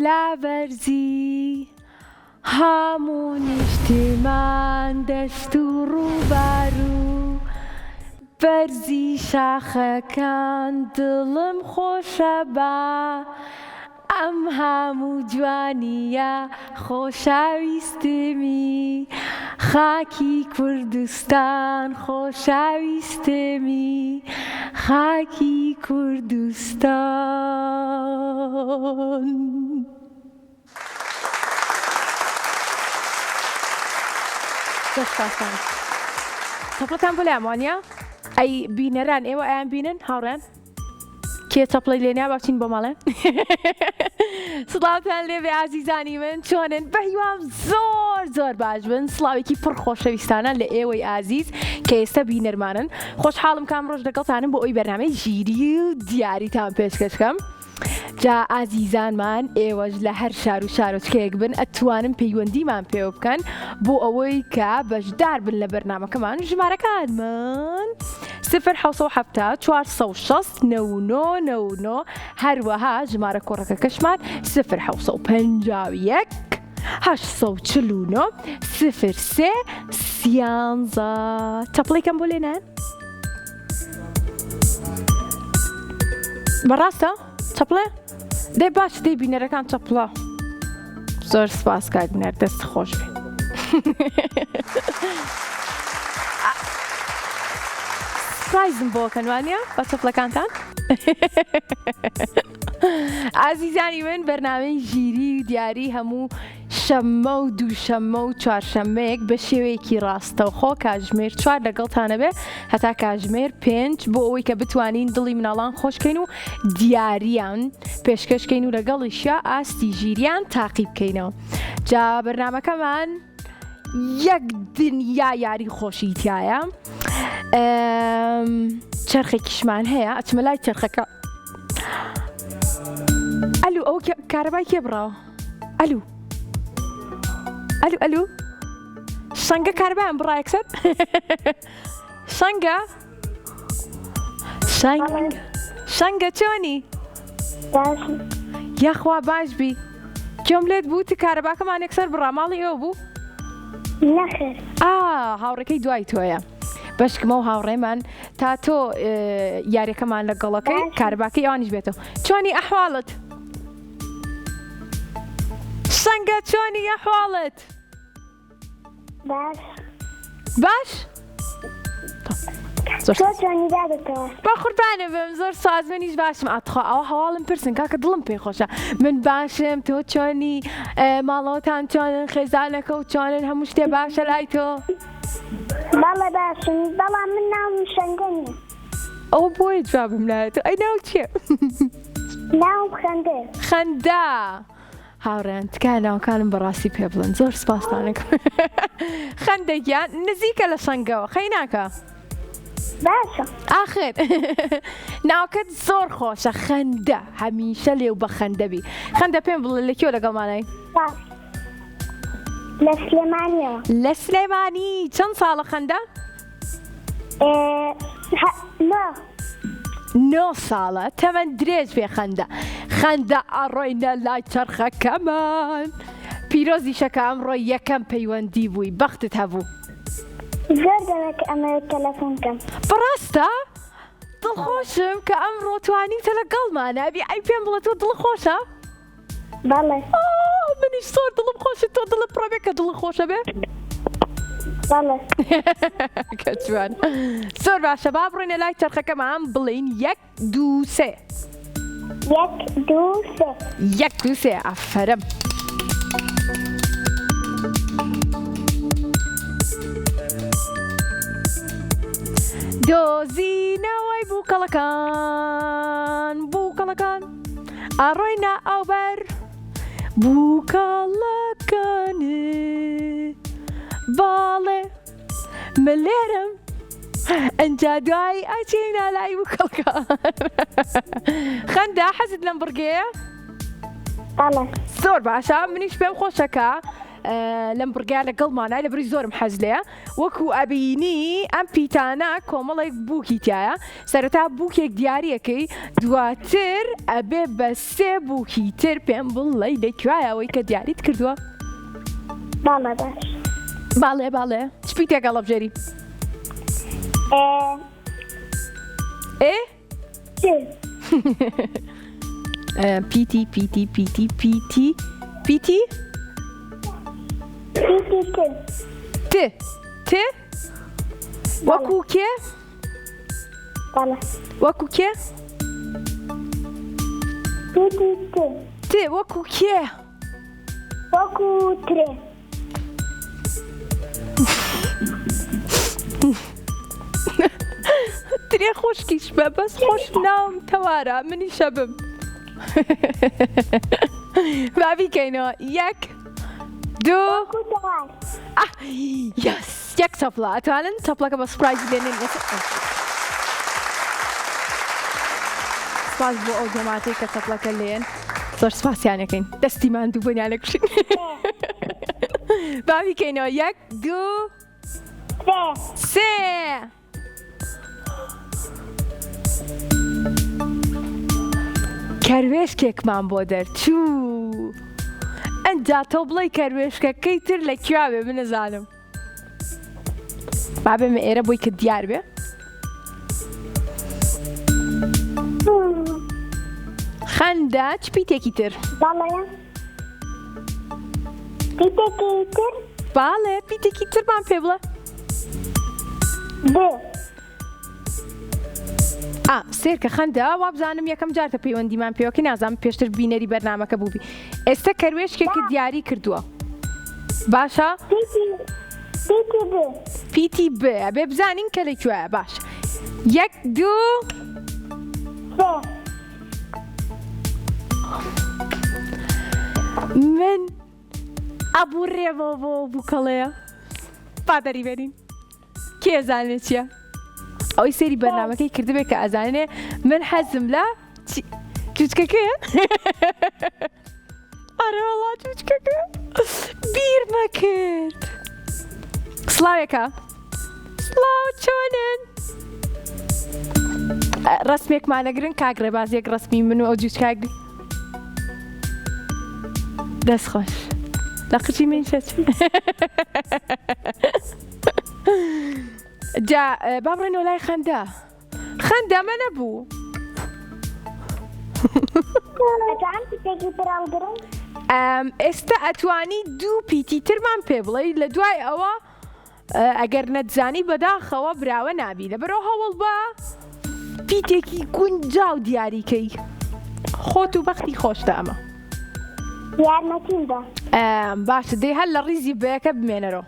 لا برزي هامون اجتمان دستور بارو برزي شاخة كان دلم خوشبا ام همو جوانیه خوشویستمی خاکی کردستان خوشویستمی خاکی کردستان. تەپڵەتان بۆ لاموانە؟ ئەی بینەران ئێوە ئەیان بینن هاوڕێن؟ کێ تەپڵەی لێنیا باچین بۆ ماڵێن؟ سڵاوتان لێبێ ئازیزانی من چۆنن؟ بەهیوام زۆر باش بن. سڵاوێکی پڕ خۆشەویستانە لە ئێوەی ئازیز کە ئێستا بینەرمانن. خۆشحاڵم کام ڕۆژ لەگەڵتانم بۆ ئەوی بەرنامەی ژیری و دیاریتان پێشکەشکەم. جا ئازیزانمان ئێوەش لە هەر شار و شارۆچکەیەک بن ئەتوانن پەیوەندیمان پێ بکەن بۆ ئەوەی کە بەشدار بن لە بەرنامەکەمان. ژمارەکانمان 067 460 9999 هەروەها ژمارە کۆڕەکە کەشمان 051 849 03 13. تەپڵێکم بۆ لێنان؟ بەڕاستە؟ چەپڵێ؟ دەی باش دەی بینەرەکان چەپڵە. زۆر سپاس کاک بینەر دەست خۆش بێ. سپرایزم بۆ کەنوانە بە چەپڵەکانتان؟ ئازیزانی من بەرنامەی ژیری و دیاری هەموو شەممە و دووشەممە و چوارشەممەیەک بە شێوەیەکی ڕاستەوخۆ کاتژمێر 4 لەگەڵتانە بێ هەتا کاتژمێر 5 بۆ ئەوەی کە بتوانین دڵی مناڵان خۆشکەین و دیاریان پێشکەشکەین و لەگەڵیشە ئاستی ژیریان تاقی بکەینەوە. جا بەرنامەکەمان یەک دنیا یاری خۆشی تایە. چرخێکیشمان هەیە ئەچمە لای چرخەکە. ئەلو ئەو کارەبای کێ بڕاوە؟ ئەلو ئەلو ئەلو شەنگە کارەبایان بڕا یەکسەر؟ شەنگە؟ شەنگە چۆنی؟ یاخوا باش بی. کێم لێت بوو تی کارەباکەمان یەکسەر بڕا ماڵی ئێوە بوو؟ نەخێر. هاوڕێکەی دوای تۆیە. بەشکمە و هاوڕێمان تا تۆ یاریەکەمان لەگەڵەکەی کارەباکەی ئەوانیش بێتەوە. چۆنی ئەحواڵت؟ شەنگە چۆنی ئەحواڵت؟ باش. باش؟ تۆ چۆنی دادەتەوە؟ با قوربانە بم زۆر ساز منیش باشم. ئاتخوا ئەوە هەواڵم پرسن کاکە دڵم پێی خۆشە. من باشم تۆ چۆنی؟ ماڵەوەتان چۆنن؟ خێزانەکە و چۆنن؟ هەموو شتێ باشە لای تۆ؟ بەڵێ باشم بەڵام من ناوم شەنگە نییە. ئەو بۆیە جوابم نایەت. ئەی ناو چییە؟ ناوم خەندە. خەندا. هاوڕێن تکایە ناوەکانم بەڕاستی پێ بڵێن. زۆر سپاستانەکەم. خەندەگیان نزیکە لە شەنگەوە خەی ناکە؟ باشە. ئاخر ناوکەت زۆر خۆشە خەندە هەمیشە لێو بە خەندەبی. خەندە پێم بڵێ لە کێوە لەگەڵمانای؟ لە سلێمانیەوە. لە سلێمانی. چەند ساڵە خەندە؟ 9 ساڵە. تەمەەن درێژ بێ خەندە. خەندە ئەڕۆینە لای چەرخەکەمان. پیرۆزیشەکە ئەمڕۆ یەکەم پەیوەندی بووی بەختت هەبوو. زۆر دەمێک ئەمە تەلەفۆنکەم. بەڕاستە؟ دڵخۆشم کە ئەمڕۆ توانیتە لەگەڵمانە. ئەبی ئەی پێم بڵێ تۆ دڵخۆشە؟ بەڵێ. منیش زۆر دڵم خۆشە تۆ دڵت پڕەبێ کە دڵ خۆشە بێ؟ بەڵێ. کە جوان. زۆر باشە با بڕۆینە لای چەرخەکەمان بڵین 1 2 3. 1 2 3. 1 2 3 ئافەرم. دۆزینەوەی بووکەڵەکان بووکەڵەکان ئەڕۆینە ئەوبەر بووکەڵەکانێ باڵێ من لێرەم ئەنجا دوای ئەچینە لای بووکەڵەکان. خەندە حەزت لەم بڕگەیە؟ بەڵێ. زۆر باشە منیش پێم خۆشەکە لەم بڕگا لەگەڵمانای لە بری زۆرم حەز لێە وەکو ئەبینی ئەم پیتانە کۆمەڵێک بووکی تایە سەرەتا بووکێک دیارەکەی دواتر ئەبێ بە سێ بووکی تر پێم بڵێ لەکوایەوەی کە دیاریت کردووە باڵە باش باڵێ چپی تێگەڵە بژێری ئێ پیتی پیتی پیتی پیتی پیتی ت ت وەکو کێ باڵە وەکو کێ ت وەکو کێ وەکو ترێ ترێ خۆشکیش بە بەس خۆش ناوم تەوارە منی شەبم بابیکەینەوە یەک دوو وەکو تەوار یەس یەک چەپڵە ئەتوانن چەپڵەکە بە سپرایزی دێنین سپاس بۆ ئەو جەماعەتەی کە چەپڵەکە لێن زۆر سپاسیانەکەین دەستی ماندوو بۆنیانە کوشین بابیکەینەوە یەک دوو سێ کەروێشکێکمان بۆ دەرچوو ئەنجا تۆ بڵێ کەروێشکەکەی تر لەکوێ بێ بنەزانم با بێمە ئێرە بۆی کە دیار بێ خەندە چ پیتێکی تر باڵەیە پیتێکی تر باڵێ پیتێکی ترمان پێ بڵێ سێرکە خەندە وابزانم یەکەم جارتە پەیوەندیمان پێوەکە نازانم پێشتر بینەری بەرنامەکە بووبی ئێستا کەروێشکێکی دیاری کردووە باشە پیتی ب ئەبێ بزانین کە لەکوێیە باش یەک دوو من ئەبوڕێەوە بۆ بووکەڵەیە پادەری بەرین کێ زانێت چییە ئەوەی سێری بەرنامەکەی کردبێت کە ئەزانێ من حەزم لە چوچکەکەیە ئەرێ وەڵا چوچکەکە بیرمە کرد سڵاوێکە سڵاو چۆنن ڕسمێکمانەگرن کاگرێ بازێک ڕسمی من و ئەو جوچکاگری دەست خۆش لە قچی من شەچ جا با بڕێنەوە لای خەندە خەندەمە نەبوو ئێستا ئەتوانی دوو پیتی ترمان پێ بڵێ لە دوای ئەوە ئەگەر نەتزانی بەداخەوە براوە نابی لەبەرەوە هەوڵ بە پیتێکی گونجاو دیاریکەی خۆت و بەختی خۆشتە ئەمە یارمەتیمدا باشە دەی هەر لە ڕیزی بەیەکە بمێنەرەوە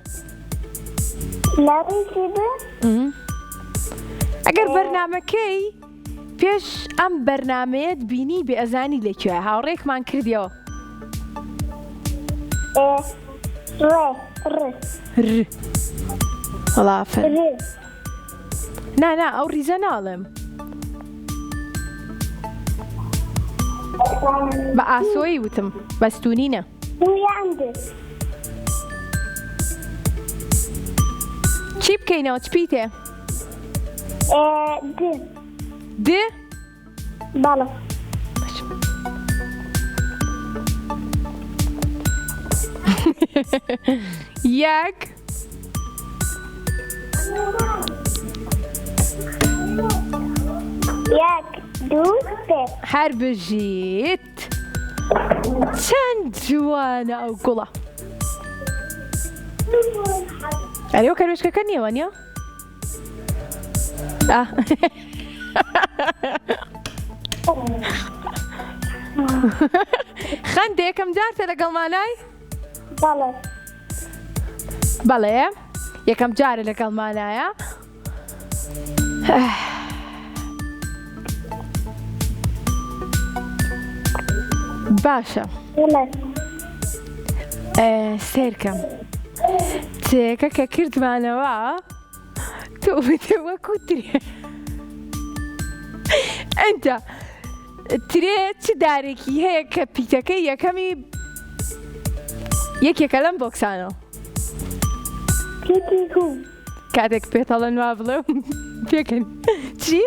ئەگەر بەرنامەکەی پێش ئەم بەرنامەیەت بینی بێ ئەزانی لەکوێ هاوڕێکمان کردیەوە وەڵافر نا ئەو ریزە ناڵێم بە ئاسۆی وتم بەستونینە چی بکەینەوە چ پیتێ د باڵە یەک دوو سێ هەر بژیت چەند جوانە ئەو گوڵە ئەرێ و کەروێشکەکە نییەوە نییە خەندە یەکەم جارتە لەگەڵمانای بەڵێ یەکەم جارە لەگەڵمانایە باشە سێرکەم تێکە کە کردمانەوە تۆ بێتێ وەکو ترێ ئەنتە ترێ چ دارێکی هەیە کە پیتەکەی یەکەمی یەکێکە لەم بۆکسانەوە پیتی هو کاتێک پێتەڵەن وا بڵێ پێکەن چی؟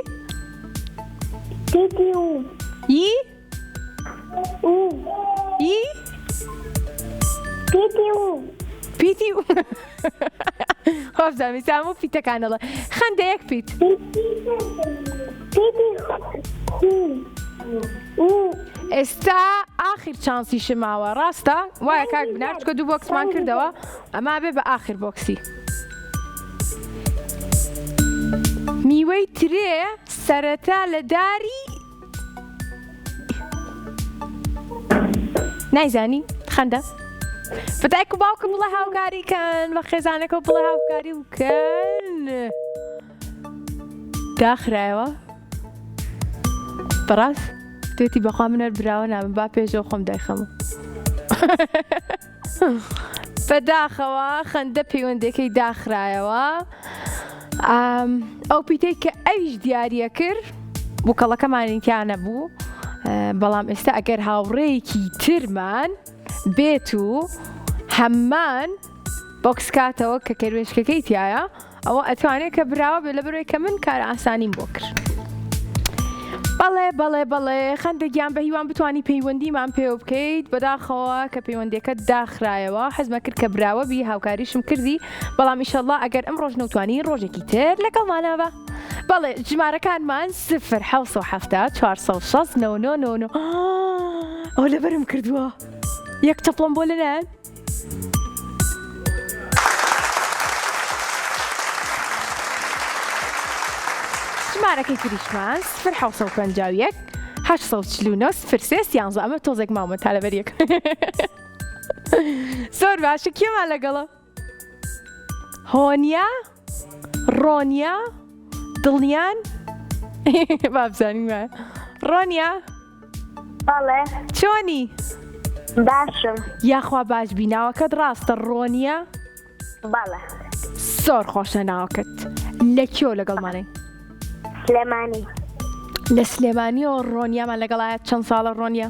پیتی هو ی او ی پیتی هو پیتی خۆبزانمی سامو پیتەکانەڵە خەندەیەک پیت پیتی هو او ئێستا ئاخر چانسیشم ماوە ڕاستە وایە کاک بنار چکە دوو بۆکسمان کردەوە ئەما بێ بە ئاخر بۆکسی میوەی ترێ سەرەتا لە داری نایزانی خەندە بەدایک و باوکە بڵێ هاوکاریکەن بە خێزانەکە بڵێ هاوکاری وکەن داخرایەوە بەڕاست توێتی بەخوا منەر براوە نامن با پێشەوە خۆم دایخەمە بەداخەوە خەندە پەیوەندەکەی داخرایەوە ئەو پیتەی کە ئەویش دیاریە کرد بووکەڵەکەمانیتیانە بوو بەڵام ئێستا ئەگەر هاوڕێیەکی ترمان بێت و هەممان بۆکس کاتەوە کە کەروێشکەکەی تایە ئەوە ئەتوانێت کە براوە بێ لە بەرەوەی کە من کار ئاسانیم بۆ کرد بەڵێ خەندەگیان بە هیوان بتانی پەیوەندیمان پێ بکەیت بەداخەوە کە پەیوەندەکە داخرایەوە حەزمە کرد کە براوە بی هاوکاریشم کردی بەڵام ئیشەڵڵا ئەگەر ئەم ڕۆژ نەوتوانی ڕۆژێکی تر لەگەڵمانەوە بەڵێ ژمارەکانمان 0 ئەو لەبەرم کردووە یەک چەپڵم بۆ لەلایەن ژمارەکەی تریشمان 0 849 0 یانزە ئەمە تۆزێک ماومە تا لەبەریەک زۆر باشە کێمان لەگەڵە هۆنیا ڕۆنیا دڵنیان بابزانیم وایە ڕۆنیا بەڵێ چۆنی باشم یاخوا باش بیناوەکەت ڕاستە ڕۆنیا بەڵێ زۆر خۆشە ناوەکەت لە کێوە لەگەڵمانەی سلێمانی لە سلێمانی و ڕۆنیامان لەگەڵایە چەند ساڵە ڕۆنیا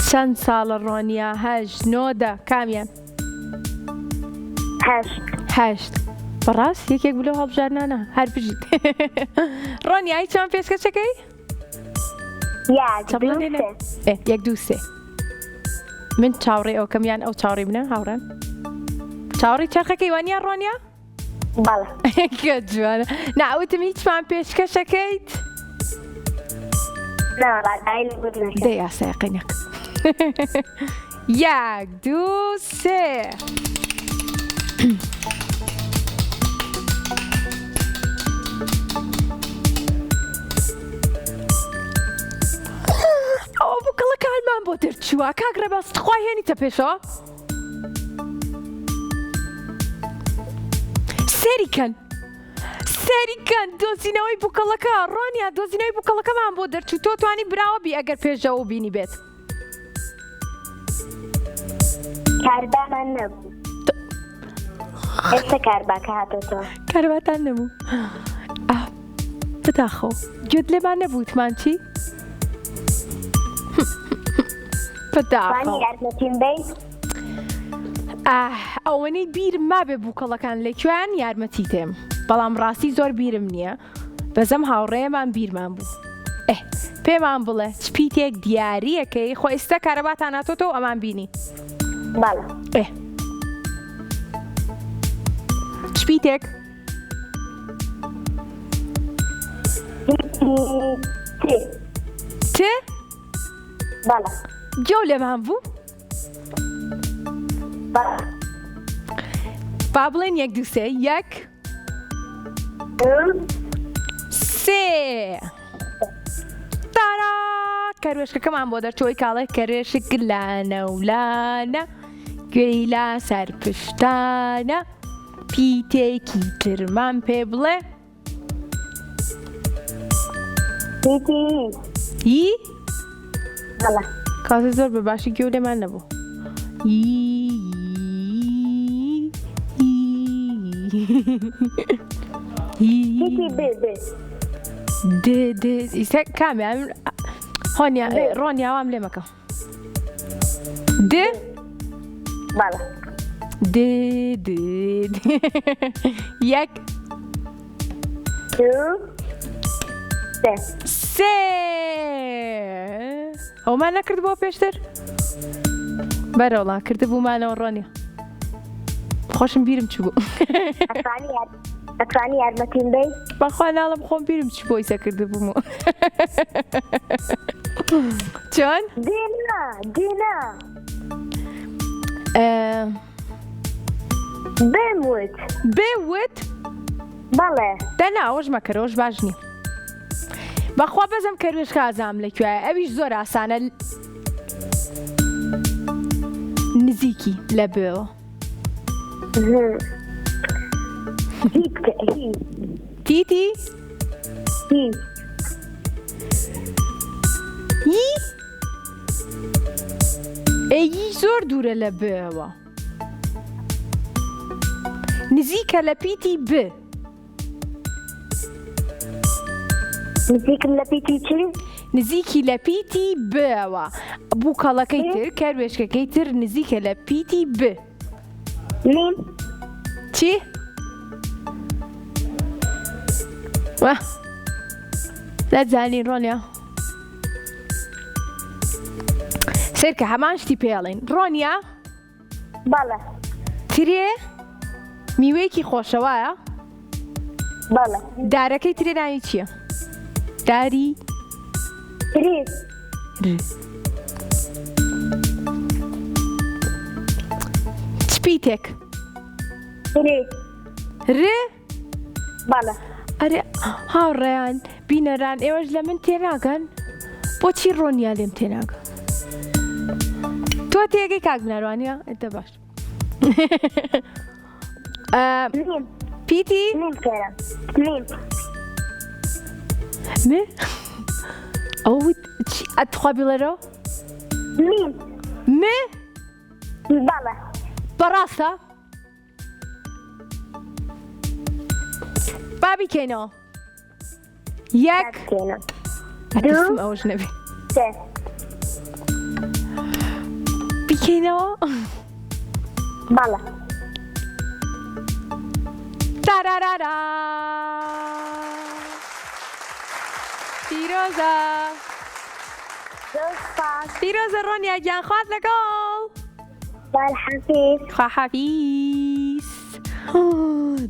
چەند ساڵە ڕۆنیا 8 9 کامیان هەشت بەڕاست یەکێک بلو هەڵبژارنانە هەر بژیت ڕۆنیایی چۆن پێشکەشەکەی؟ یەک دوو سێ من چاوڕێ ئەو کەمیان ئەو چاوڕێ منە هاوڕێن چاوەڕی چرخەکەی وانیا ڕۆنیا؟ بەڵێ کە جوانە ناوتم هیچمان پێشکەشەکەیت؟ دەی ئاسایقینەک یەک دوو سێ ئەوە بووکەڵەکانمان بۆ دەرچووە کاک ڕێباست خوای هێنیتە پێشەوە سەریکەن دۆزینەوەی بووکەڵەکە ڕۆنیا دۆزینەوەی بووکەڵەکەمان بۆ دەرچوو تۆ توانی براوە بی ئەگەر پێشەوە بینی بێت کاربامان نەبوو ئێستا کارباکە هاتۆتەوە کارباتان نەبوو بەداخەوە گوێت لێمان نەبووتمان چی؟ توانی یارمەتیم بیت ئەوەنەی بیرم مابێ بووکەڵەکان لەکوێیان یارمەتی تێم بەڵام ڕاستی زۆر بیرم نییە بەزەم هاوڕێیەمان بیرمان بوو پێمان بڵێ چپیتێک دیاریەکەی خۆ ئێستا کارەباتان هاتۆتەوە ئەمان بینی بەڵێ چپیتێک تێ بەڵێ گێو لێمان بوو با بڵێن یەک دوو سێ یەک سێ تارا کەروێشکەکەمان بۆ دەرچۆی کاڵێ کەرێشک لانە ولانە گوێی لا سەر پشتانە پیتێکی ترمان پێ بڵێ هی بەڵێ کاسە زۆر بە باشی گوێ لێمان نەبوو پیتی بێ ئیستا کامیان هۆنیا ڕۆنیا وام لێ مەکە د بەڵێ د د یەک دوو سێ سێ ئەومان نەکرد بۆ پێشتر بەرەوڵا کردبوومانەوە ڕۆنیا خۆشم بیرم چ بوو ئەتوانی یارمەتیم بێ بەخوا ناڵم خۆم بیرم چ بۆ ئیسە کردبوومەوە چۆن دینا بێموت بێوت بەڵێ دەنا ئەوەش مەکەرە ئەوەش باش نییە بەخوا بەزم کەروێش کازام لەکوێ ئەویش زۆر ئاسانە نزیکی لە بێەوە تیتی یی ئەیی زۆر دوورە لە بێەوە نزیکە لە پیتی ب نزیکم لە پیتی چی؟ نزیکی لە پیتی بەوە بوو کەڵەکەی تر کەروێشکەکەی تر نزیکە لە پیتی ب میم چی؟ وە نەتزانین ڕۆنیا سێرکە هەمان شتی پێڵێن ڕۆنیا بەڵێ ترێ میوەیەکی خۆشەوایە بەڵێ دارەکەی ترێ ناوی چییە؟ داری تریز چپیتێک تریز ر بەڵێ ئەرێ هاوڕێیان بینەران ئێوەش لە من تێناگەن بۆچی ڕۆنیا لێم تێناگە تۆ تێگەی کاک بنەروانیە ئەدە باش میم پیتی میم کەرم میم م ئەو ئەتخوا بڵێرەوە میم م بەڵێ بەڕاستە با بیکەینەوە یەک کێنم ئەتەسم ئەوەش نەبێ سێ بیکەینەوە بەڵێ تارارارا پیرۆزە پیرۆزە ڕۆنیا گیان خوات لەگەڵ بالحەفیز خواحافیز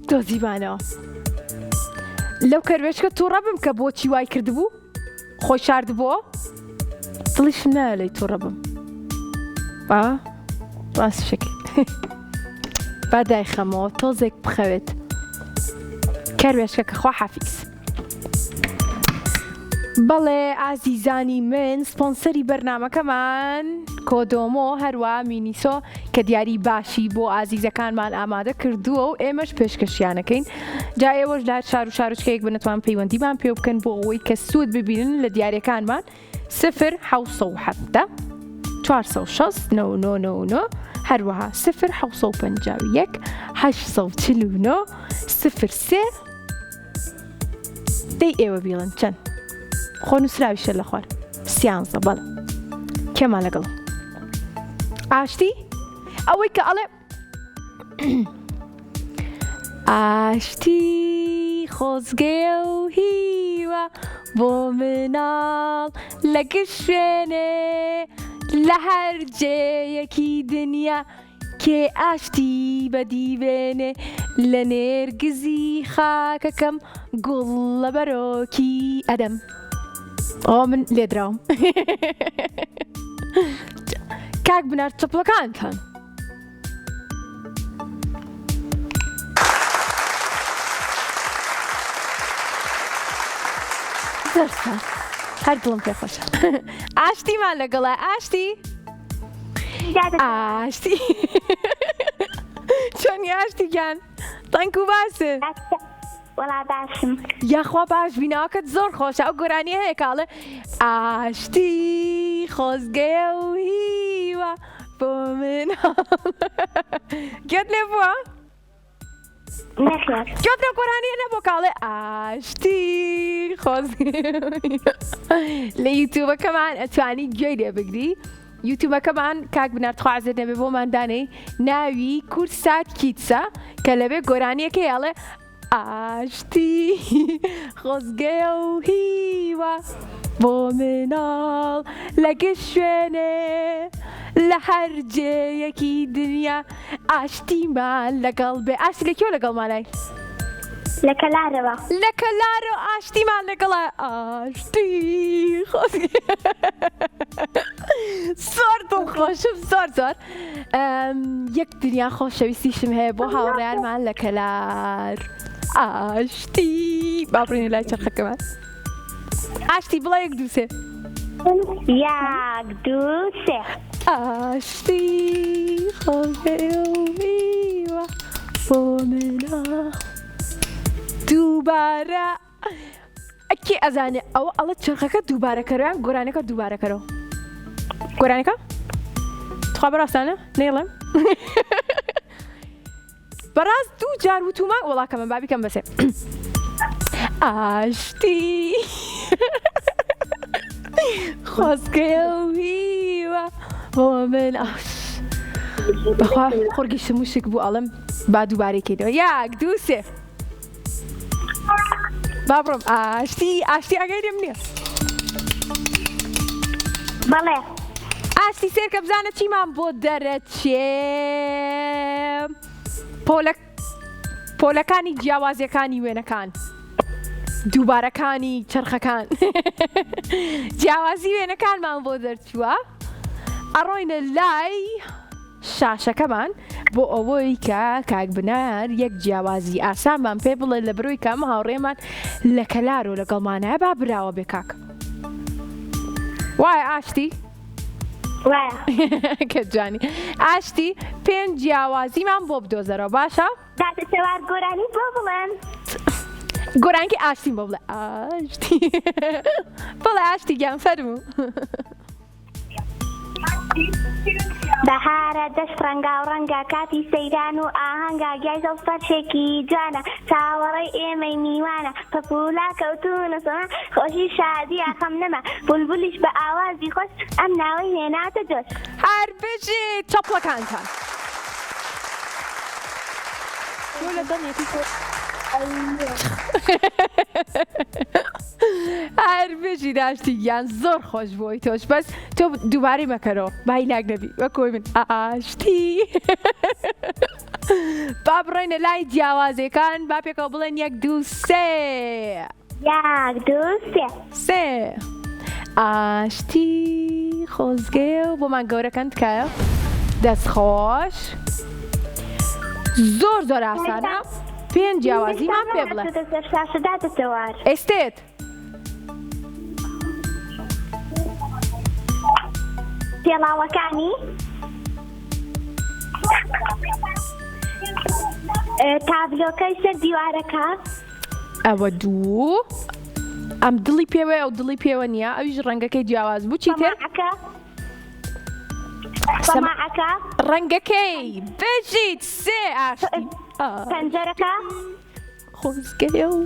دۆزیبانەوە لەو کەروێشکە تووڕە بم کە بۆچی وای کردبوو خۆی شاردبووە دڵیشم نایە لەی تووڕە بم ڕاست شکل با دایخەمەوە تۆزێک بخەوێت کەروێشکە کە خواحافیز بەڵێ ئازیزانی من سپۆنسەری بەرنامەکەمان کۆدۆمۆ هەروە مینیسۆ کە دیاری باشی بۆ ئازیزەکانمان ئامادە کردووە و ئێمەش پێشکەشیانەکەین جا ئێوەش لە شار و شارچکەیەک بنەتوان پەیوەندیمان پێ بکەن بۆ ئەوەی کە سوود ببینن لە دیارەکانمان 0 460 999 هەروەها 0 849 03 دەی ئێوە بیڵن چەند خۆ نووسراویشە لە خوار سیانزە بەڵێ کێمان لەگەڵ ئاشتی ئەوەی کە ئەڵێ ئاشتی خۆزگێ و هیوە بۆ مناڵ لە گشتێنێ لە هەر جێیەکی دنیا کێ ئاشتی بەدیبێنێ لە نێرگزی خاکەکەم گوڵ لە بەرۆکی ئەدەم ئەوە من لێدراوم کاک بنار چەپڵەکانتان زۆرسان هەر دڵم پێ خۆشە ئاشتیمان لەگەڵە ئاشتی ئاشتی چۆنی ئاشتیگیان تەنک و باسە وەڵا باشم یاخوا باش بیناوەکەت زۆر خۆشە ئەو گۆرانی هەیە کاڵێ ئاشتی خۆزگەیە و هیوە بۆ مناڵ گوێت لێ بووە؟ نەخێر گوێت لە گۆرانی هەیە بۆ کاڵێ ئاشتی لە یوتیوبەکەمان ئەتوانی گوێی لێ بگری یوتیوبەکەمان کاک بنەرخوا عەزیز نەبێ بۆماندانەی ناوی کورسات کیتسە کە لەبێ گۆرانیەکە یاڵێ ئاشتی خۆزگەیە و هیوە بۆ مناڵ لەگە شوێنێ لە هەر جێیەکی دنیا ئاشتیمان لەگەڵ بێ ئاشتی لە کێوە لەگەڵمانای لە کەلارەوە لە کەلارۆ ئاشتیمان لەگەڵە ئاشتی زۆر دڵخۆشم زۆر یەک دنیا خۆشەویستیشم هەیە بۆ هاوڕێیانمان لە کەلار ئاشتی با بڕینە لای چرخەکەمان ئاشتی بڵێ یەک دوو سێ یەک دوو سێ ئاشتی خۆزگەیە و هیوە بۆ مناڵ دووبارە ئەکی ئەزانێ ئەوە ئەڵە چرخەکە دووبارەکەروان گۆرانەکە دووبارەکەرەوە گۆرانەکە تخوا بەڕاستانە نێڵم بەڕاست دوو جار وتومە وەڵاکەمە بابیکەم بەسێ ئاشتی خۆزگەیە و هیوە بۆ من بەخوا خۆرگی شموشک بوو ئەڵم با دووبارەکەیتەوە یەک دوو سێ با بڕۆم ئاشتی ئاگەی لێم نییە بەڵێ ئاشتی سێرکە بزانە چیمان بۆ دەرەچێ پۆلەکانی جیاوازیەکانی وێنەکان دووبارەکانی چرخەکان جیاوازی وێنەکانمان بۆ دەرچووە ئەڕۆینە لای شاشەکەمان بۆ ئەوەی کە کاک بنار یەک جیاوازی ئاسانمان پێ بڵێ لە بروی کەم هاوڕێمان لە کەلار و لەگەڵمانایە با براوە بێ کاک وایە ئاشتی؟ وایە کە جوانی ئاشتی پێنج جیاوازیمان بۆ بدۆزەرەوە باشە؟ داتە سەوار گۆرانی بۆ بڵێن گۆرانکی ئاشتیم بۆ بڵێ ئاشتی بڵێ ئاشتی گیان فەرموو بەهارە دەست ڕەنگا و ڕەنگە کاتی سەیران و ئاهەنگا گیای زەڵسەرشێکی جوانە چاوەڕێی ئێمەی میوانە پەپولا کەوتونە سەما خۆشی شادی ئاخەم نەما بولبولیش بە ئاوازی خۆش ئەم ناوەی هێناتە دۆش هەر بژی چەپڵەکانتان لە دڵنیەتی هەر بێژی داشتی گیان زۆر خۆش بۆی تۆش بەس تۆ دووبارەی مەکەرەوە بای لاک نەبی وەکۆی من ئاشتی با بڕۆینە لای جیاوازەکان با پێکەوە بڵێن یەک دوو سێ یەک دوو سێ ئاشتی خۆزگەیە و بۆمان گەورەکەن تکایە دەستخۆش زۆر ئاسانە پێنج جیاوازیمان پێ بڵێ ئێستێت پێڵاوەکانی تابلۆکەی سەر دیوارەکە ئەوە دوو ئەم دڵی پێوە ئەو دڵی پێوە نییە ئەویش ڕەنگەکەی جیاواز بوو چی تر سەماعەکە ڕەنگەکەی بژیت سێ ئاشتی پەنجەرەکە خۆزگەیە و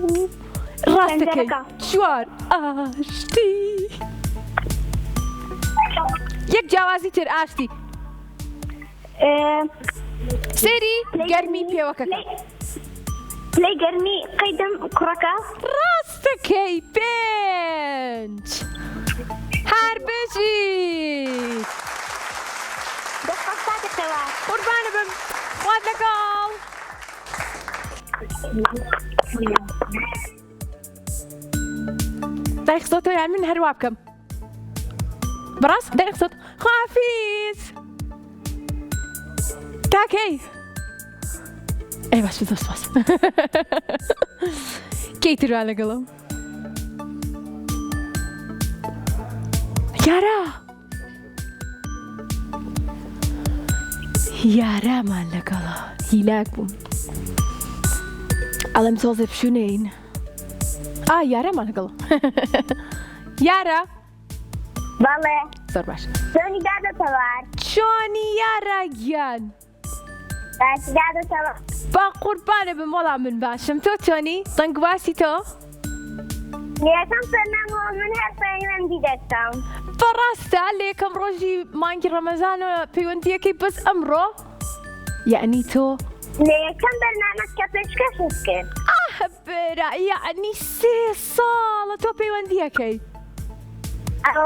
ڕاستەکەی چوار ئاشتی یەک جیاوازی تر ئاشتی سێری گەرمی پێوەکەکە پلەی گەرمی قەیدەم کوڕەکە ڕاستەکەی پێنج هەر بژیت دەستخۆشتاتەوە قوربانە بم خوات لەگەڵ دایخسۆتەوە یان من هەروە بکەم بەڕاست دایخسۆت خافیز تاکەی ئەی باش دەست باس کەی تروا لەگەڵم یارامان لەگەڵا هیلاک بووم ئەڵێم سۆزە پشوونەین یارامان لەگەڵ یارە بەڵێ زۆر باش چۆنی دادەتەوار چۆنی یارە گیان باسی دادەتەوە با قوربانە بم وەڵام من باشم تۆ چۆنی دەنگواسی تۆ یەکەم سەرنامەوە من هەر پەیوەندی دەکەم. بەڕاستە لە یەکەم ڕۆژی مانگی ڕەمەزانەوە پەیوەندیەکەی بەس ئەمڕۆ یعنی تۆ لە یەکەم بەرنامەت کە پێشکەشت کرد. برا یعنی 3 ساڵە تۆ پەیوەندیەکەی.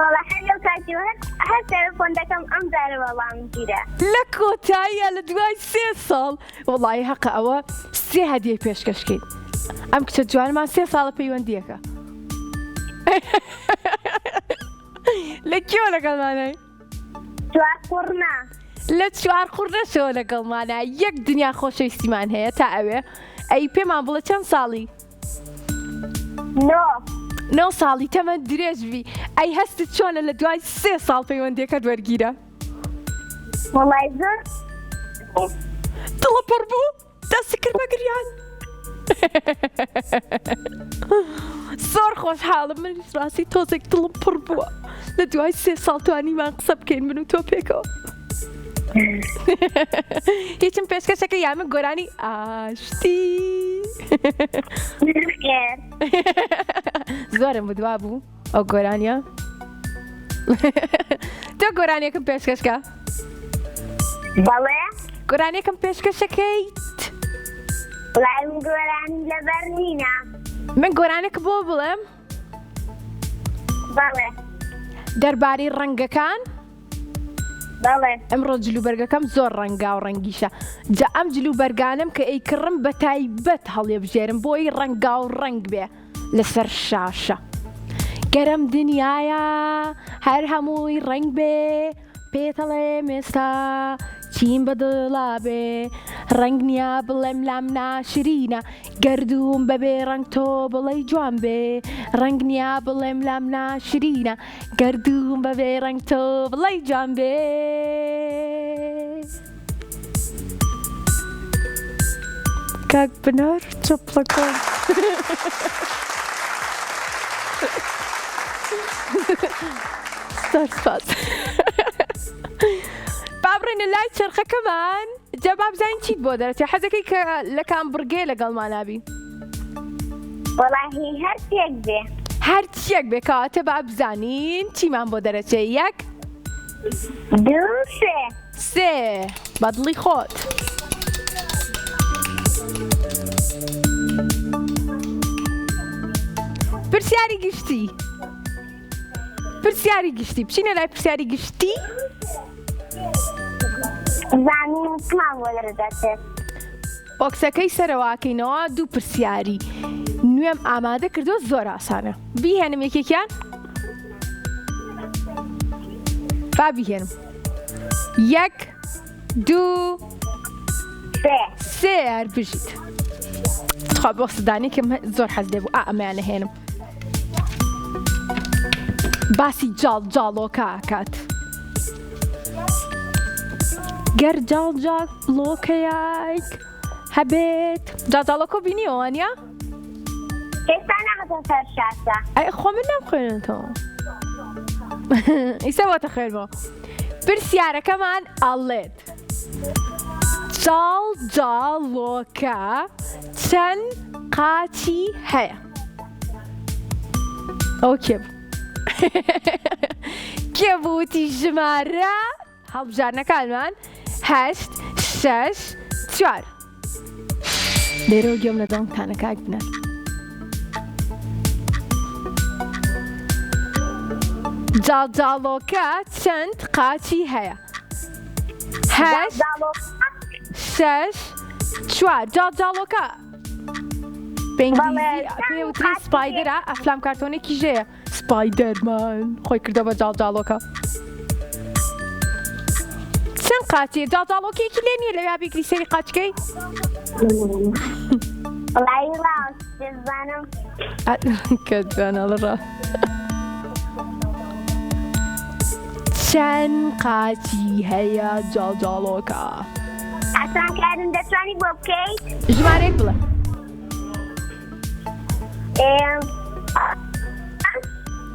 وەڵا هەر لەو کاتیەوە هەر تەلەفۆن دەکەم ئەم جارە وەڵام گیرە. لە کۆتاییە لە دوای 3 ساڵ وەڵی حەقە ئەوە 3 هەدیە پێشکەشکەین. ئەم کچە جوانمان 3 ساڵە پەیوەندیەکە. لە کێوە لەگەڵمانای؟ چوار قوڕنا. لە 4 قوڕنەشەوە لەگەڵمانە یەک دنیا خۆشەویستیمان هەیە تا ئەوێ ئەی پێمان بڵێ چەند ساڵی؟ 9 ساڵی تەمە درێژبی ئەی هەستت چۆنە لە دوای 3 ساڵ پەیوەندیەکەت وەرگیرە؟ وەڵای زۆر دڵە پڕ بوو دەستی کرد بە گریان. زۆر خۆشحاڵم من ڕاستی تۆزێک دڵم پڕ بووە لە دوای 3 ساڵ توانیمان قسە بکەین من و تۆ پێکەوە. هیچم پێشکەشەکە یامە گۆرانی ئاشتی. زۆرم بودوا بوو ئەو گۆرانیە. تۆ گۆرانیەکەم پێشکەشکە؟ بەڵێ گۆرانیەکەم پێشکەشەکەیت؟ وڵای من گۆرانی لەبەر نینە. من گۆرانێکە بۆ بڵێم؟ بەڵێ دەربارەی ڕەنگەکان؟ بەڵێ ئەمڕۆ جلوبەرگەکەم زۆر ڕەنگا و ڕەنگیشە جا ئەم جلوبەرگانم کە ئەیکڕم بە تایبەت هەڵێ بژێرم بۆی ڕەنگا و ڕەنگ بێ لەسەر شاشە. گەرم دنیاە هەر هەمووی ڕەنگ بێ پێتەڵێ ئێستا چیم بەدڵا بێ ڕەنگ نییە بڵێم لام ناشرینە گەردووم بەبێ ڕەنگ تۆ بڵێ جوان بێ ڕەنگ نییە بڵێم لام ناشرینە گەردووم بەبێ ڕەنگ تۆ بڵێ جوان بێ. کاک بنەر چۆپڵەکەم سپاس. بابڕێنە لای چرخەکەمان جا بابزانین چیت بۆ دەرەچێ حەزەکەی کە لە کامبرگێ لەگەڵمان نابی؟ وەڵاهی هەر چێک بێ هەر چیەک بێ کەواتە بابزانین چیمان بۆ دەرەچێ؟ 1 2 3 بەدڵی خۆت. پرسیاری گشتی بچینە لای پرسیاری گشتی. زانین چمان بۆ دەرەدەچێت. بۆکسەکەی سەرەواکەینەوە 2 پرسیاری نوێم ئامادە کردو زۆر ئاسانە. بیهێنم یەکێکیان؟ با بیهێنم. 1 2 3 هەر بژیت. خوا بۆ سدانی کە زۆر حەز لێ بوو ئەمەیانە هێنم. باسی جاڵۆکە ئاکات. گەر جاڵۆکەیەک هەبێت جاڵۆکە بینیەوە وانیا؟ ئێستا ناخەتە سەر شاسە. ئەی خۆ من نامخوێنێتەوە. ئیسا واتە خوێنمەوە. پرسیارەکەمان ئەڵێت جاڵۆکە چەند قاچی هەیە؟ ئەو کێ بوو؟ کێ بووتی ژمارە هەڵبژارنەکانمان 8 6 4 لێرەوە گوێم لە دڵتانە کاک بنەر. جاڵۆکە چەند قاچی هەیە؟ 8 6 4 جاڵۆکە بەنگلیزی پێوتری سپایدەرە ئەفلام کارتۆنێکی ژەیە سپایدەرمان خۆی کردە بە جاڵۆکە. چەند قاچی جاڵۆکەیەکی لێ نییە لە یابێکی سەری قاچکەی؟ وڵای ڕاست دەزانم کە جوانە ڕاست. چەند قاچی هەیە جاڵۆکە؟ ئاسانکارن دەتوانی بۆ بکەیت؟ ژمارەیەک بڵێ.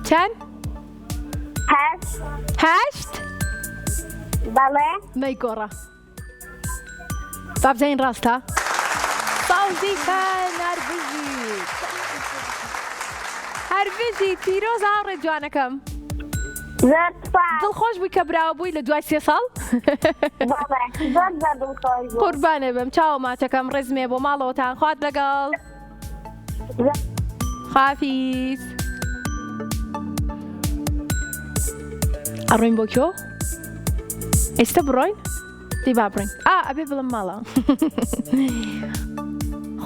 چەند؟ 8 بەڵێ مەیگۆڕە. بابزانین ڕاستە؟ ساوزی کە نەربژیت هەربژی پیرۆز هاوڕێ جوانەکەم زۆر سپاس دڵخۆش بووی کە براوە بووی لە دوای 3 ساڵ زۆر دڵخۆش بوو قوربانێ بم چاوە ماچەکەم ڕێزمێ بۆ ماڵەوەتان خوات لەگەڵ خافیز ئەڕۆین بۆ کۆ ئێستا بڕۆین دی با بڕین ئەبێ بڵم ماڵە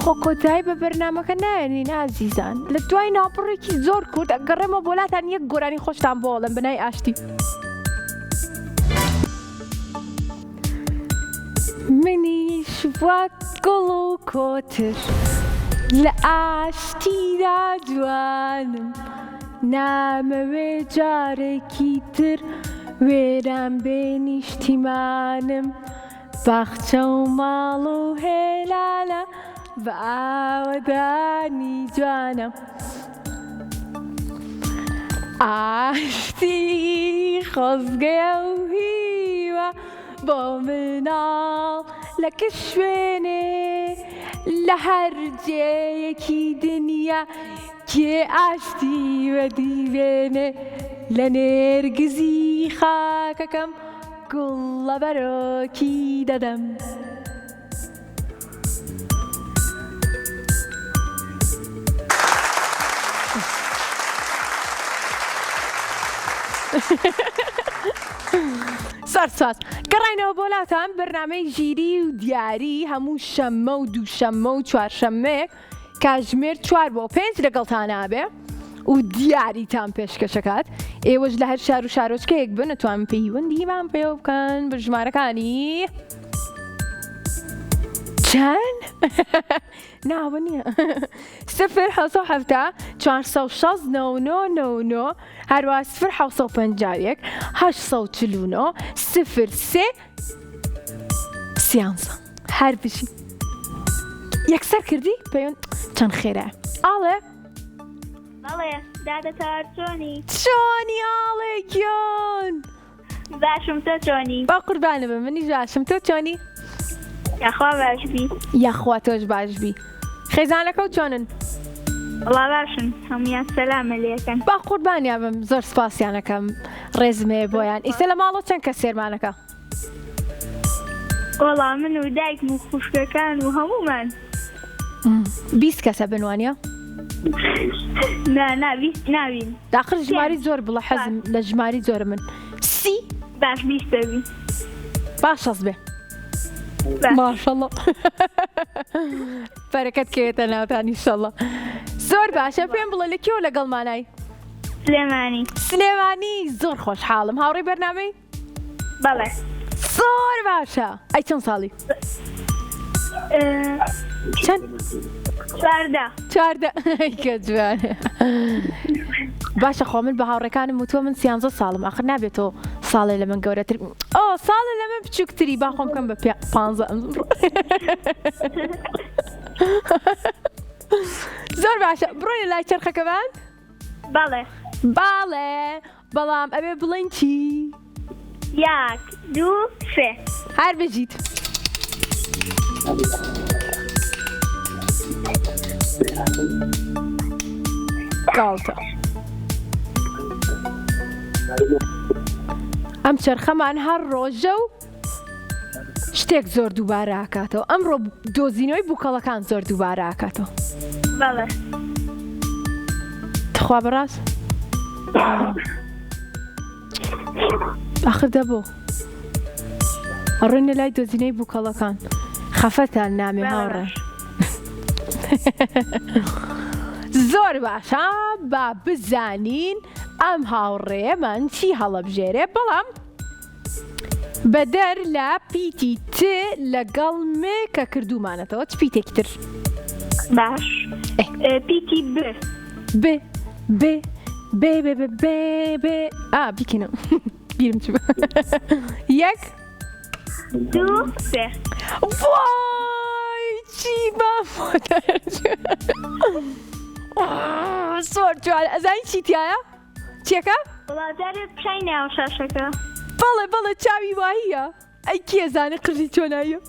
خۆ کۆتایی بە بەرنامەکە نایەنین ئازیزان لە دوای ناوپڕێکی زۆر کورت ئەگەڕێمە بۆلاتان یەک گۆرانی خۆشتان بۆڵم بنای ئاشتی منیش وەک گوڵ و کۆتر لە ئاشتیدا جوانم نامەوێ جارێکی تر وێران بێ نیشتیمانم باخچە و ماڵ و هێلالە بە ئاوەدانی جوانم ئاشتی خۆزگەیە و هیوە بۆ مناڵ لە کشوێنێ لە هەر جێیەکی دنیا کێ ئاشتی وەدیوێنێ لە نێرگزی خاکەکەم گوڵ لە بەرۆکی دەدەم سەرساز گەڕاینەوە بۆلاتان بەرنامەی ژیری و دیاری هەموو شەممە و دووشەممە و چوارشەممەیەک کاتژمێر 4 بۆ 5 لەگەڵتان نابێ و دیاریتان پێشکەشەکات ئێوەش لە هەر شار و شارۆچکەیەک بن ئەتوانن پەیوەندیمان پێ بکەن بە ژمارەکانی چەند؟ ناوە نییە 0 469 هەروە 0 849 03 سیانزە هەر بژی یەکسەر کردی پەیوەند چەند خێرە ئاڵێ بەڵێ دادەتار چۆنی ئاڵێکیۆن باشم تۆ چۆنی با قوربانە بم منی باشم تۆ چۆنی یاخوا باشبی یاخوا تۆش باشبی خێزانەکە و چۆنن وڵا باشن هەمویان سەلامە لێکەن با قوربانیا بم زۆر سپاسیانەکەم ڕێزمێ بۆیان ئیسە لە ماڵۆ چەند کە سێرمانەکە وەڵا من و دایکم و خوشکەکان و هەمومان 20 کەسە بنوانە بیست ناوین داخر ژماری زۆر بڵە حەزم لە ژماری زۆر من سی باش بیستەبی باش شەز بێ ماشەڵڵە بەرەکەت کەوێتە ناوتان ئینشەڵڵە زۆر باشە پێم بڵێ لە کێوە لەگەڵمانای سلێمانی زۆر خۆشحاڵم هاوڕێی بەرنامەی بەڵێ زۆر باشە ئەی چەند ساڵی چەند 14 کە جوانە باشە خۆ من بە هاوڕێکانم وتووە من 13 ساڵم ئاخر نابێتەوە ساڵێ لە من گەورەتر ساڵێ لە من بچووکتری با خۆم بکەم بە 15 زۆر باشە بڕۆینە لای چرخەکەمان باڵێ بەڵام ئەبێ بڵێن چی 1 2 3 هەر بژیت گاڵتە ئەم چرخەمان هەر ڕۆژە و شتێک زۆر دووبارە ئاکاتەوە ئەمڕۆ دۆزینەوەی بووکەڵەکان زۆر دووبارە ئاکاتەوە بەڵێ تخوا بەڕاست ئاخر دەبۆ ئەڕۆینە لای دۆزینەی بووکەڵەکان خەفەتان نامێ هاوڕێ زۆر باشە با بزانین ئەم هاوڕێمان چی هەڵەبژێرێ بەڵام بەدەر لە پیتی ت لەگەڵ مێ کە کردومانەتەوە چ پیتێکی تر باش پیتی بیکەنم بیرم چ 1 2 3 وای چی بافۆتەر زۆر جوان ئەزانی چی تایە چیەکە وڵاتارێت پشای ناو شاشەکە بەڵێ چاوی واییە ئەی کێزانە قژی چۆنایە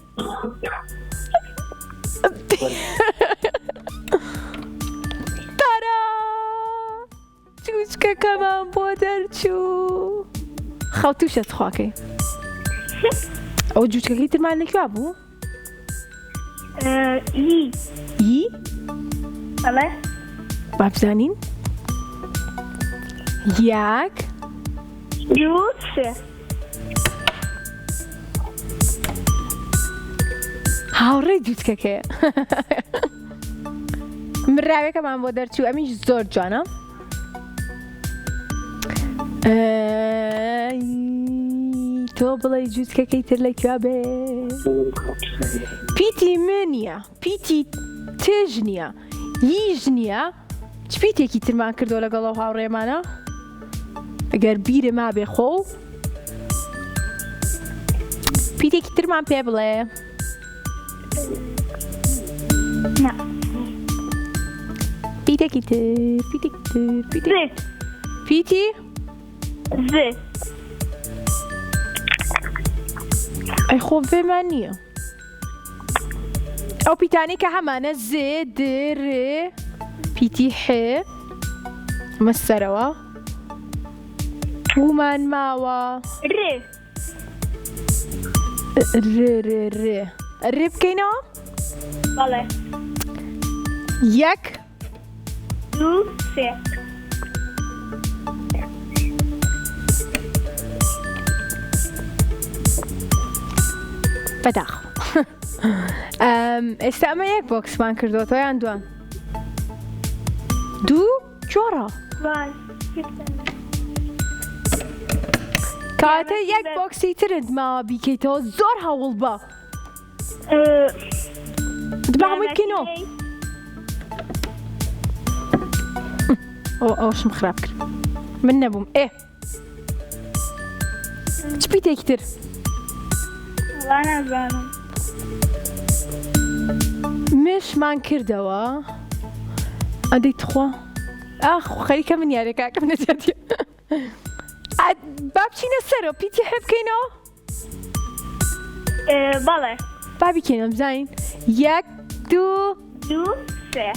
تارا جوچکەکەمان بۆ دەرچوو خەوتوشە خواکەی ئەو جوچکەکەی ترمان لەکوێ بوو؟ ی بەڵێ با بزانین یەک دوو سێ هاوڕێی جوچکەکەیە مراوێکەمان بۆ دەرچوو ئەمیش زۆر جوانە تۆ بڵێ جوچکەکەی تر لەکوێ بێ پیتی من نییە پیتی تێژ نییە هیچ نییە چ پیتێکی ترمان کردو لەگەڵ ئەو هاوڕێمانە ئەگەر بیرە ما بێ خۆ پیتێکی ترمان پێ بڵێ نا پیتێکی تر پیتێکی تر پیتێکی ز پیتی ز ئەی خۆ بێمان نییە ئەو پیتانی کە هەمانە زێ درێ پیتی حێ مەسەرەوە ومان ماوە ڕێ ڕێ بکەینەوە بەڵێ یەک دوو سێ بەداخ ئێستا ئەمە یەک بۆکسمان کردوەوە یان دوان دوو چۆڕە وای کاتە یەک بۆکسی ترت ماوە بیکەیتەوە زۆر هەوڵ بە دبا هەمووی بکەینەوە ئەوشم خراپ کرد من نەبووم چ پیتێکی تر وا نازانم مشمان کردەوە ئەدەی تخوا خەریکە من یارێکاکەم نەجاتێ با بچینە سەرەوە پیتی حێ بکەینەوە بەڵێ با بیکەینە بزانین یەک دوو دوو سێ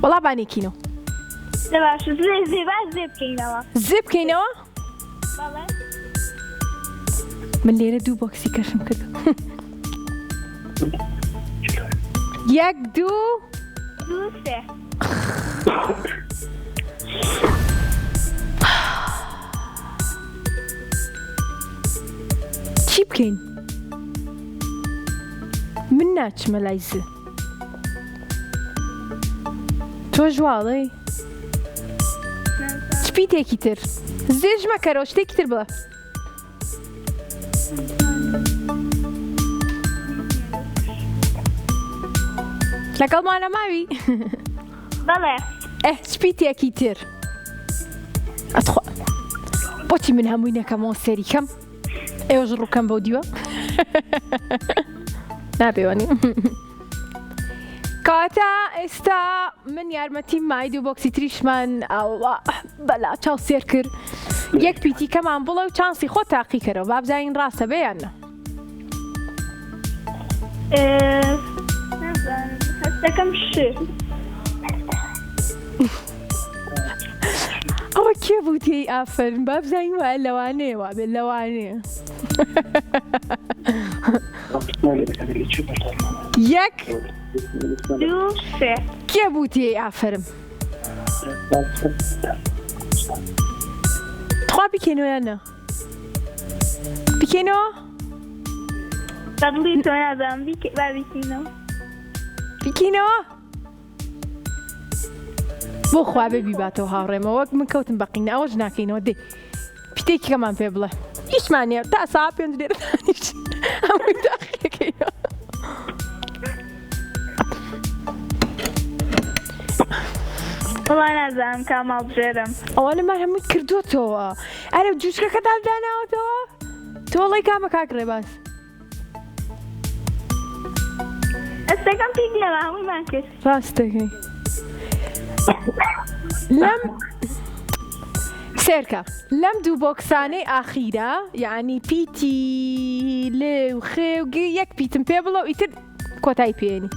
وەڵا بانێکینەوە باش زێ باش زێ بکەینەوە زێ بکەینەوە بەڵێ من لێرە دوو بۆکسی کەشم کردو یەک دوو دوو سێ چی بکەین من ناچمە لای زە تۆ ژواڵەی چ پیتێکی تر زێژ مەکەرەوە شتێکی تر بڵە لەگەڵمانە ماوی بەڵێ چ پیتێکی تر ئەتخوا بۆچی من هەمووی نەکەمەوە سەریکەم ئێوەش ڕووکەم بەو دیوە نابێوانی کاتە ئێستا من یارمەتی مای دوو بۆکسی تریشمان بەلا چاو سێر کرد یەک پیتی کەمان بڵێ و چانسی خۆ تاقی کەرەوە با بزانین ڕاستە بەیانە نازانم هەستەکەم ش ئەوە کێ بوو تێی ئافرین با بزانین وایە لەوانەیە وا بێت لەوانەیە یەک دوو سێ کێ بوو تێی ئافرم تخوا بکەینەوە یانە بکەینەوە بەدڵی تۆ نازانم با بیکەینەوە بکەینەوە بۆ خوا بێ بیباتەوە هاوڕێمە وەک من کەوتم بەقینە ئەوەش ناکەینەوە دێ پیتێکی کەمان پێ بڵێ هیچمانە تا سا پێنج لێرە دانیش هەمووی داخلەکەینەوە وڵا نازانم کاماڵ بژێرم ئەوانەمان هەمووی کردوتەوە ئەرە جوچکەکە داداناوەتەوە تۆڵی کامە کاک ڕێباز ئەستەکەم پیک لەوە هەموویمان کرد ڕاستەکەی لەم سێرکە لەم دوو بۆکسانەی ئاخیرە یعنی پیتی لێ و خێوگی یەک پیتم پێ بڵە و ئیتر کۆتایی پێێنی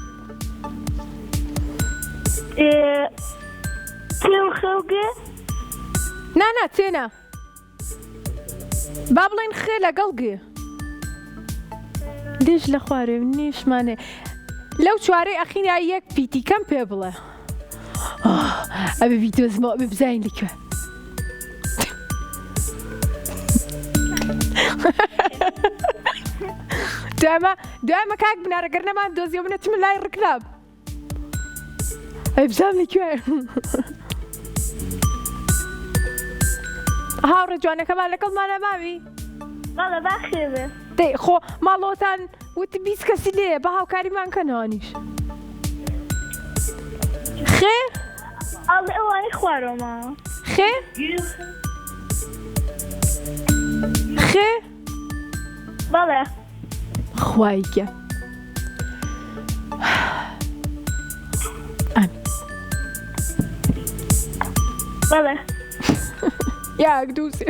تیم خوگه نا تێنا با بڵێن خێ لەگەڵ گێ دێژ لە خوارێ نیشمانێ لەو چوارەی ئەخینیا یەک پیتیکەم پێ بڵێ ئەبێ بیدۆزمەوە ئەبێ بزانین لەکوێ دوایمە کاک بنارەگەر نەمان دۆزیەوە بنەچمە لای ڕکلاب ئەی بزانم لەکوێ هاوڕێ جوانەکەمان لەگەڵمانە ماوی بەڵێ باخێبێ دەی خۆ ماڵۆتان وتی 20 کەسی لێیە بە هاوکاریمان کەنەوەنیش خێ ئەڵێ ئەوانەی خوارەوەمە خێ خێ بەڵێ خوایکە بەڵێ یاک دووسێ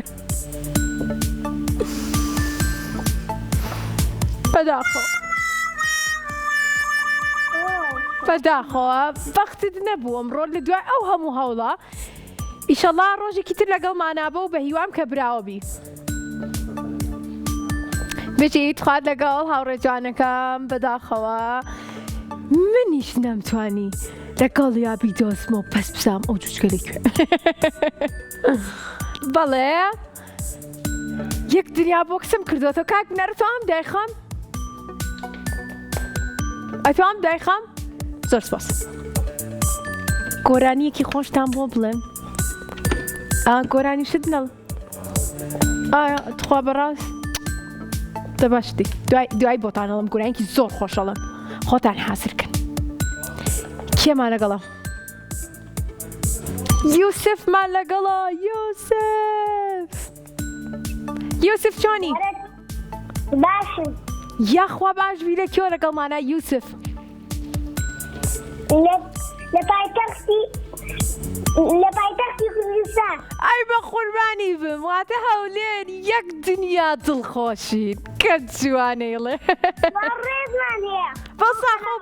بەداخەوە بەختت نەبوو ئەمڕۆ لە دوای ئەو هەموو هەوڵە ئیشەڵا ڕۆژێکی تر لەگەڵمانابە و بە هیوام کە براوە بی بچیت خوات لەگەڵ هاوڕێ جوانەکەم بەداخەوە منیش نەمتوانی لەگەڵ یابی دۆزمەوە پەس بسام ئەو جوچکە لەکوێ بەڵێ یەک دنیا بۆ قسم کردوەوە کاک بنەرە تۆم دایخەم ئەتوام دایخەم زۆر سپاس گۆرانیەکی خۆشتان بۆ بڵێن گۆرانی شت نەڵ ئایا تخوا بەڕاست دەباشتی دوای بۆتانەڵم گۆرانیکی زۆر خۆشەڵم خۆتان حاسرکن کێمان لەگەڵە یوسفمان لەگەڵە یوسف چۆنی باشم یاخوا باش بی لەکوێ لەگەڵمانە یوسف لە پایتەختی کوردستان ئای بە قوربانی بم واتە هەولێر یەک دنیا دڵخۆشین کە جوانەیڵێ ڕێزمان هەیە بەساخۆ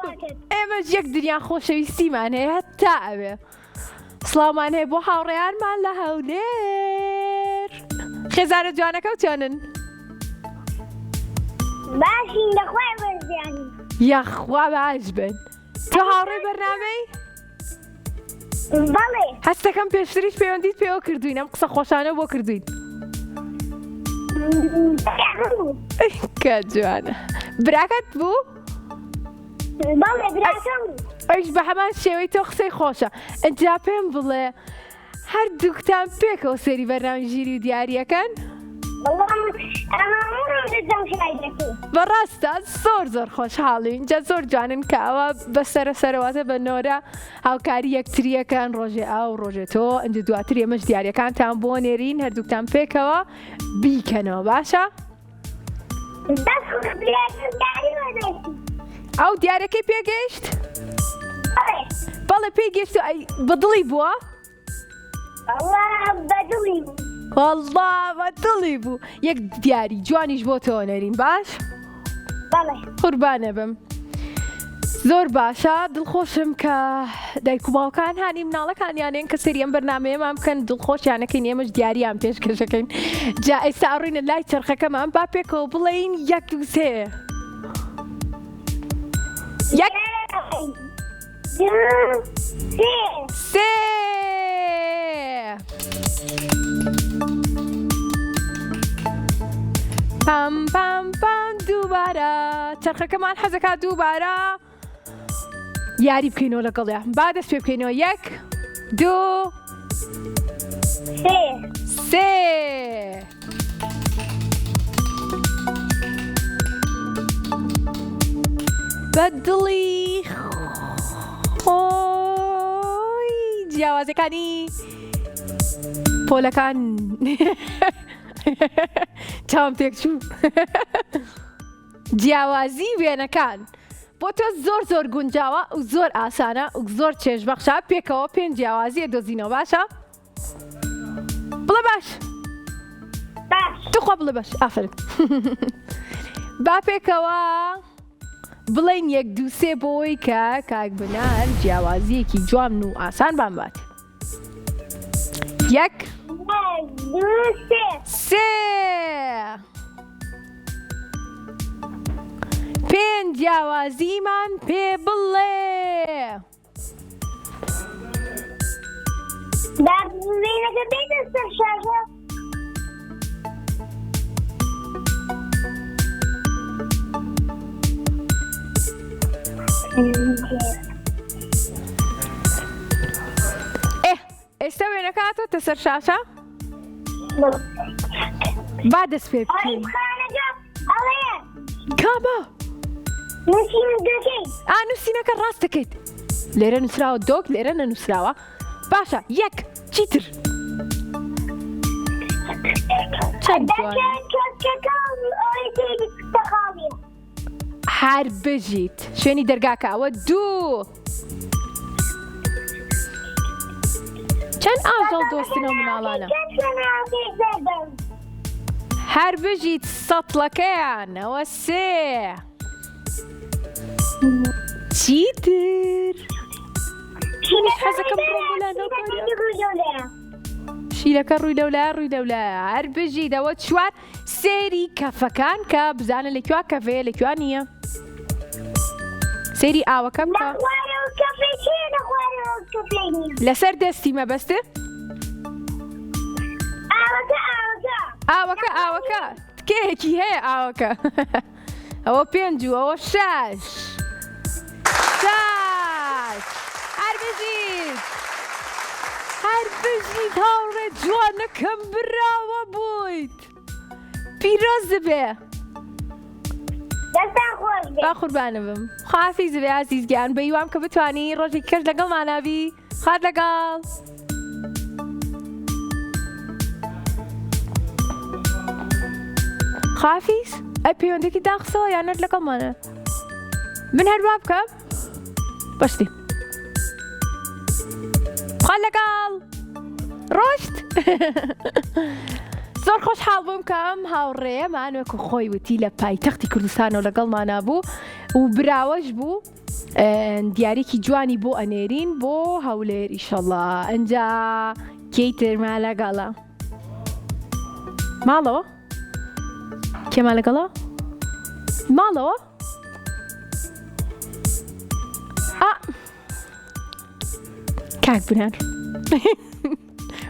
ئێمەش یەک دنیا خۆشەویستیمان هەیە هەتا ئەوێ سڵاومان هەیە بۆ هاوڕێیانمان لە هەولێر خێزانە جوانەکە و چۆنن باشین لەخوای وەرزیانی یاخوا باش بن تۆ هاوڕێی بەرنامەی بەڵێ هەستەکەم پێشتریش پەیوەندیت پێوە کردوین ئەم قسە خۆشانە بۆ کردوین کە جوانە براکەت بوو بەڵێ براکەم ئەویش بە هەمان شێوەی تۆ قسەی خۆشە ئەجا پێم بڵێ هەردووکتان پێکەوە سەری بەرنامە ژیری و دیاریەکەن بەڕاستە زۆر خۆشحاڵین جا زۆر جوانن کە ئەوە بەسەرە سەرەواتە بە نۆرە هاوکاری یەکتریەکەن ڕۆژێ ئاو ڕۆژێ تۆ ئەنج دواتر ئێمەش دیاریەکانتان بۆ نێرین هەردووکتان پێکەوە بیکەنەوە باشە؟ ئەو دیارەکەی پێگەیشت؟ بەڵێ پێگەیشت و بەدڵی بووە؟ بەدڵی بوو والله بەدڵی بوو یەک دیاری جوانیش بۆ تۆ نەرین باش؟ بەڵێ قوربانە بم زۆر باشە دڵخۆشم کە دایک و باوکان هانی مناڵەکانیانێن کە سەری ئەم بەرنامەیەمان بکەن دڵخۆشیانەکەین ئێمەش دیاریان پێشکەشەکەین جا ئێستا ئەڕوینە لای چرخەکەمان با پێکەوە بڵێین یەک و سێ یەک سێ پام پام پام دووبارە چرخەکەمان حەزەکە دووبارە یاری بکەینەوە لەگەڵیا با دەست پێ بکەینەوە یەک دوو سێ بەدڵی خۆی جیاوازەکانی پۆلەکان چاوم تێک چوو جیاوازی وێنەکان بۆ تۆ زۆر گونجاوە و زۆر ئاسانە و زۆر چێژبەخشە پێکەوە پێنج جیاوازیە دۆزینەوە باشە؟ بڵێ باش توخوا بڵێ باش ئافرین با پێکەوە بڵین 1 2 3 بۆی کە کاک بنار جیاوازیەکی جوان و ئاسان بامبات. 1 2 3 3 پێنج جیاوازیمان پێ بڵێ. دابزینەکە بێتە سەر شاشە. ئێستا وێنەکە هاتۆتە سەر شاشە با دەست پێ بکەین. ئەڵێ کامە نووسین دەکەی نووسینەکە ڕاست دەکەیت. لێرە نووسراوە دۆک لێرە نەنووسراوە. باشە 1 چیتر چەند جوانە هەر بژیت شوێنی دەرگاکەوە 2 چەند ئاژەڵ دۆستنەوە مناڵانە هەر بژیت سەتڵەکەیانەوە 3 چیتر حەزەکەم شیلەکە ڕووی لەولایە هەر بژیتەوە 4 سێری کەفەکان کە بزانە لەکوێ کەفەیە لەکوێ نییە. سێری ئاوەکە بکە لەسەر دەستی مەبەستە ئاوەکە تکەیەکی هەیە ئاوەکە ئەوە 5 و ئەوە 6 هەر بژیت هاوڕێ جوانەکەم براوە بوویت. پیرۆز بێ با قوربانە بم. خافیز بێ عەزیزگیان بەیوام کە بتوانی ڕۆژێکی کەش لەگەڵمانابی. خات لەگەڵ. خافیز ئەی پەیوەندێکی داخسەوە یانەت لەگەڵمانە من هەر وا بکەم بەشتی خات لەگەڵ ڕۆشت. زۆر خۆشحاڵ بووم کە ئەم هاوڕێیەمان وەکو خۆی وتی لە پایتەختی کوردستانەوە لەگەڵمانە بوو و براوەش بوو. دیارێکی جوانی بۆ ئەنێرین بۆ هەولێر ئیشەڵڵا. ئەنجا کەیتر مالەگەڵە ماڵەوە کێ مالەگەڵە ماڵەوە کاک بنار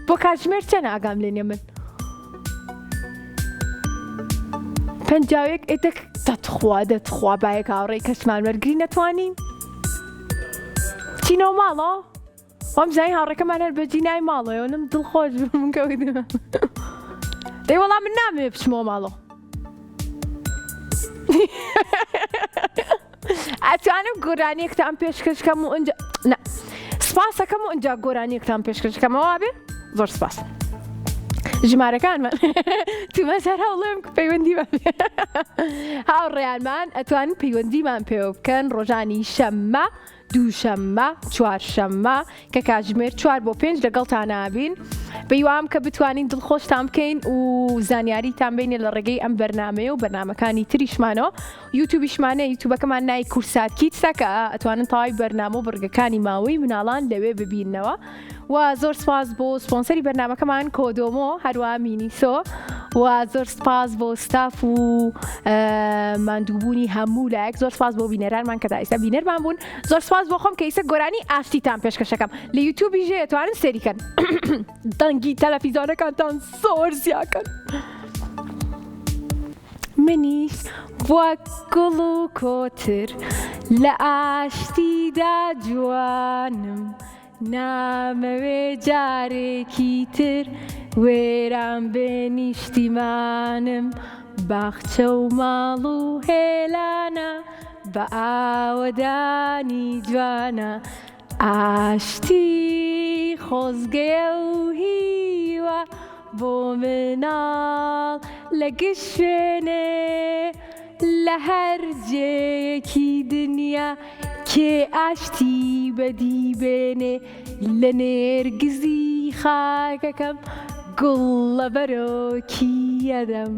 بۆ کاتژمێر چەند ئاگام لێنێ من 51 ئێتێک دەتخوا باەک هاوڕێی کەسمان وەرگری نەتوانین چینەوە ماڵەوە وام زای هاوڕێکەمان هەر بەجی نای ماڵەوە نم دڵخۆش بم کەوت دەی وەڵام من نامەوێ بچمەوە ماڵەوە ئەتوانم گۆرانیەکتان پێشکەشکەم و ئەنجا سپاسەکەم و ئەنجا گۆرانیەکتان پێشکەشکەمەوە بێ زۆر سپاس. ژمارەکانمان تومەسەر هەوڵێم کە پەیوەندیمان هاوڕێیانمان ئەتوانن پەیوەندیمان پێوە بکەن ڕۆژانی شەممە دووشەممە چوارشەممە کە کاتژمێر 4 بۆ 5 لەگەڵتان نابین. بەیوام کە بتوانین دڵخۆشتان بکەین و زانیاریتان بینێ لە ڕێگەی ئەم بەرنامەیە و بەرنامەکانی تریشمانەوە. یوتیوبیشمانە یوتیوبەکەمان نای کورسات کیتسە کە ئەتوانن تەواوی بەرنامە و بڕگەکانی ماوەی مناڵان لەوێ ببیننەوە. و زۆر سپاس بۆ سپۆنسەری بەرنامەکەمان کۆدۆمۆ هەروە مینیسۆ و زۆر سپاس بۆ ستاف و ماندووبوونی هەموو لایەک. زۆر سپاس بۆ بینەرانمان کە تا ئێستا بینەرمان بوون. زۆر سپاس بۆ خۆم کە ئێستا گۆرانی ئاشتیتان پێشکەشەکەم لە یوتیوبی ژێ ئەتوانن سێریکەن دەنگی تەلەڤیزۆنەکانتان زۆر زیاکەن. منیش وەک گوڵ و کۆتر لە ئاشتیدا جوانم نامەوێ جارێکی تر وێران بێ نیشتیمانم باخچە و ماڵ و هێلانە بە ئاوەدانی جوانە ئاشتی خۆزگەیە و هیوە بۆ مناڵ لە گشت شوێنێ لە هەر جێیەکی دنیا کێ ئاشتی بەدی بێنێ لە نێرگزی خاکەکەم گوڵ لە بەرۆکی ئەدەم.